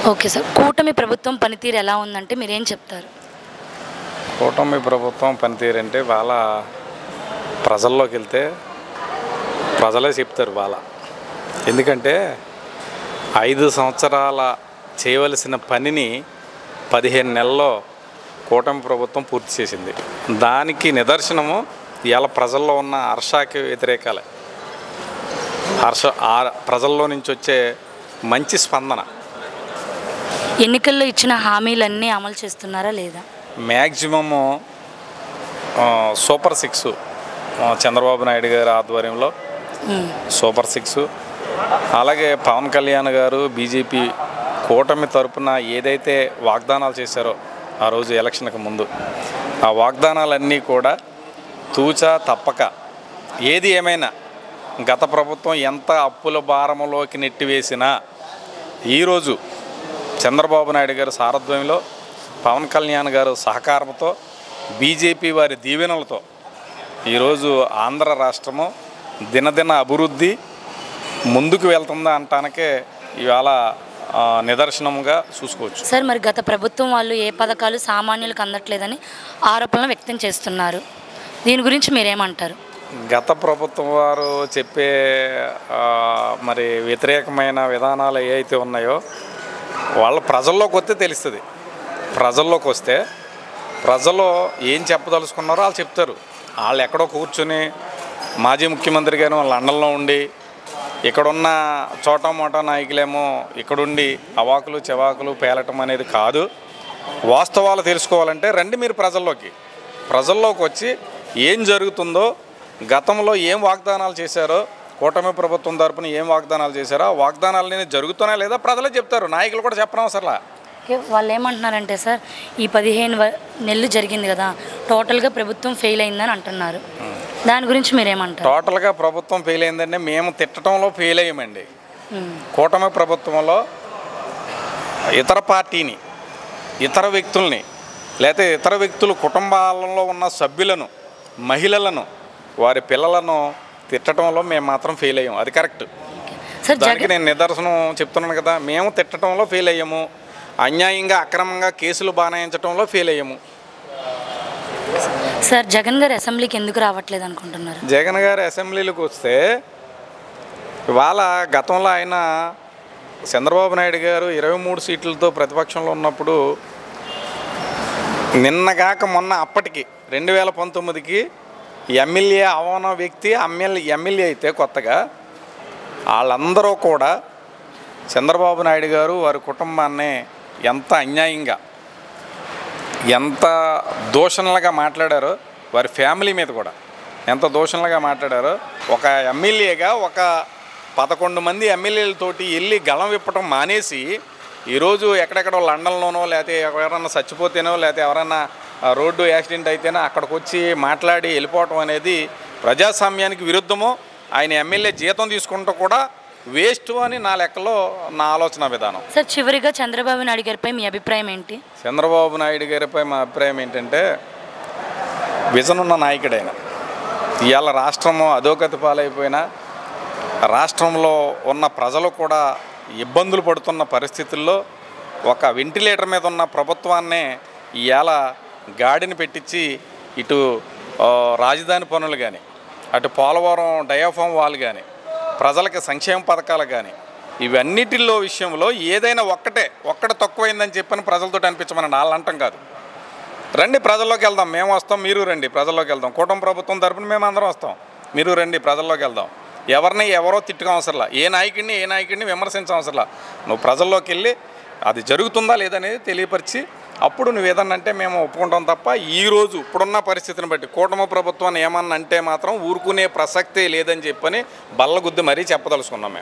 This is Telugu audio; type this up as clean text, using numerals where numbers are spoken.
Okay sir. కూటమి ప్రభుత్వం పనితీరు ఎలా ఉందంటే మీరేం చెప్తారు? కూటమి ప్రభుత్వం పనితీరు అంటే వాళ్ళ ప్రజల్లోకి వెళ్తే ప్రజలే చెప్తారు వాళ్ళ. ఎందుకంటే 5 సంవత్సరాల చేయవలసిన పనిని 15 నెలల్లో కూటమి ప్రభుత్వం పూర్తి చేసింది. దానికి నిదర్శనము ఇవాళ ప్రజల్లో ఉన్న హర్షాకి వ్యతిరేకాలే. ప్రజల్లో నుంచి వచ్చే మంచి స్పందన. ఎన్నికల్లో ఇచ్చిన హామీలన్నీ అమలు చేస్తున్నారా లేదా? మ్యాక్సిమము సూపర్ 6 చంద్రబాబు నాయుడు గారి ఆధ్వర్యంలో సూపర్ 6, అలాగే పవన్ కళ్యాణ్ గారు బీజేపీ కూటమి తరపున ఏదైతే వాగ్దానాలు చేశారో ఆ రోజు ఎలక్షన్కి ముందు, ఆ వాగ్దానాలన్నీ కూడా తూచా తప్పక ఏది ఏమైనా గత ప్రభుత్వం ఎంత అప్పుల భారంలోకి నెట్టివేసినా ఈరోజు చంద్రబాబు నాయుడు గారి సారథ్యంలో పవన్ కళ్యాణ్ గారు సహకారంతో బీజేపీ వారి దీవెనలతో ఈరోజు ఆంధ్ర రాష్ట్రము దినదిన అభివృద్ధి ముందుకు వెళ్తుందా అంటానికే ఇవాళ నిదర్శనంగా చూసుకోవచ్చు. సార్, మరి గత ప్రభుత్వం వాళ్ళు ఏ పథకాలు సామాన్యులకు అందట్లేదని ఆరోపణలు వ్యక్తం చేస్తున్నారు. దీని గురించి మీరేమంటారు? గత ప్రభుత్వం వారు చెప్పే మరి వ్యతిరేకమైన విధానాలు ఏవైతే ఉన్నాయో వాళ్ళ ప్రజల్లోకి వస్తే తెలుస్తుంది. ప్రజల్లోకి వస్తే ప్రజలు ఏం చెప్పదలుచుకున్నారో వాళ్ళు చెప్తారు. వాళ్ళు ఎక్కడో కూర్చొని మాజీ ముఖ్యమంత్రి గారు లండన్లో ఉండి ఇక్కడున్న చోటా మోటా నాయకులేమో ఇక్కడుండి అవాకులు చెవాకులు పేలటం అనేది కాదు. వాస్తవాలు తెలుసుకోవాలంటే రండి మీరు ప్రజల్లోకి వచ్చి ఏం జరుగుతుందో, గతంలో ఏం వాగ్దానాలు చేశారో, కూటమి ప్రభుత్వం తరపున ఏం వాగ్దానాలు చేశారో ఆ వాగ్దానాలని జరుగుతున్నా లేదా ప్రజలే చెప్తారు. నాయకులు కూడా చెప్పడం అసలు. వాళ్ళు ఏమంటున్నారంటే సార్, ఈ 15 నెలలు జరిగింది కదా, టోటల్గా ప్రభుత్వం ఫెయిల్ అయిందని అంటున్నారు. దాని గురించి మీరేమంటారు? టోటల్గా ప్రభుత్వం ఫెయిల్ అయిందంటే మేము తిట్టడంలో ఫెయిల్ అయ్యామండి. కూటమి ప్రభుత్వంలో ఇతర పార్టీని, ఇతర వ్యక్తుల్ని, లేకపోతే ఇతర వ్యక్తులు కుటుంబాలలో ఉన్న సభ్యులను, మహిళలను, వారి పిల్లలను తిట్టడంలో మేము మాత్రం ఫెయిల్ అయ్యాము. అది కరెక్ట్. దానికి నేను నిదర్శనం చెప్తున్నాను కదా. మేము తిట్టడంలో ఫెయిల్ అయ్యాము. అన్యాయంగా అక్రమంగా కేసులు బానాయించడంలో ఫెయిల్ అయ్యాము. సార్, జగన్ గారు అసెంబ్లీకి ఎందుకు రావట్లేదు అనుకుంటున్నారు? జగన్ గారు అసెంబ్లీలకు వస్తే ఇవాళ గతంలో ఆయన చంద్రబాబు నాయుడు గారు 23 సీట్లతో ప్రతిపక్షంలో ఉన్నప్పుడు నిన్నగాక మొన్న అప్పటికి 2019కి ఎమ్మెల్యే అవన వ్యక్తి ఎమ్మెల్యే అయితే కొత్తగా వాళ్ళందరూ కూడా చంద్రబాబు నాయుడు గారు వారి కుటుంబాన్ని ఎంత అన్యాయంగా, ఎంత దూషణలుగా మాట్లాడారో, వారి ఫ్యామిలీ మీద కూడా ఎంత దూషణలుగా మాట్లాడారో, ఒక ఎమ్మెల్యేగా ఒక 11 మంది ఎమ్మెల్యేలతోటి వెళ్ళి గళం విప్పటం మానేసి ఈరోజు ఎక్కడెక్కడో లండన్లోనో, లేకపోతే ఎవరైనా చచ్చిపోతేనో, లేకపోతే ఎవరైనా రోడ్డు యాక్సిడెంట్ అయితేనో అక్కడికి వచ్చి మాట్లాడి వెళ్ళిపోవటం అనేది ప్రజాస్వామ్యానికి విరుద్ధమో, ఆయన ఎమ్మెల్యే జీతం తీసుకుంటూ కూడా వేస్ట్ అని నా లెక్కలో నా ఆలోచన విధానం. సార్, చివరిగా చంద్రబాబు నాయుడు గారిపై మీ అభిప్రాయం ఏంటి? చంద్రబాబు నాయుడు గారిపై మా అభిప్రాయం ఏంటంటే విజన్ ఉన్న నాయకుడైన. ఇవాళ రాష్ట్రము అధోగతి పాలైపోయినా రాష్ట్రంలో ఉన్న ప్రజలు కూడా ఇబ్బందులు పడుతున్న పరిస్థితుల్లో ఒక వెంటిలేటర్ మీద ఉన్న ప్రభుత్వాన్నే ఇవాళ గాడిని పెట్టించి ఇటు రాజధాని పనులు కానీ, అటు పోలవరం డయాఫామ్ వాల్ కానీ, ప్రజలకి సంక్షేమ పథకాలు కానీ, ఇవన్నిటిలో విషయంలో ఏదైనా ఒక్కటి తక్కువైందని చెప్పని ప్రజలతో అనిపించమని వాళ్ళు అంటాం కాదు. రండి ప్రజల్లోకి వెళ్దాం, మేము వస్తాం, మీరు రండి ప్రజల్లోకి వెళ్దాం. కూటమి ప్రభుత్వం తరపున మేము అందరం వస్తాం, మీరు రండి ప్రజల్లోకి వెళ్దాం. ఎవరో తిట్టుకోం అవసరంలా, ఏ నాయకుడిని విమర్శించడం అవసరంలా. నువ్వు ప్రజల్లోకి వెళ్ళి అది జరుగుతుందా లేదనేది తెలియపరిచి అప్పుడు నువ్వు ఏదన్నా అంటే మేము ఒప్పుకుంటాం తప్ప ఈరోజు ఇప్పుడున్న పరిస్థితిని బట్టి కూటమి ప్రభుత్వాన్ని ఏమన్నా అంటే మాత్రం ఊరుకునే ప్రసక్తే లేదని చెప్పని బల్లగుద్ది మరీ చెప్పదలుచుకున్నాం మేము.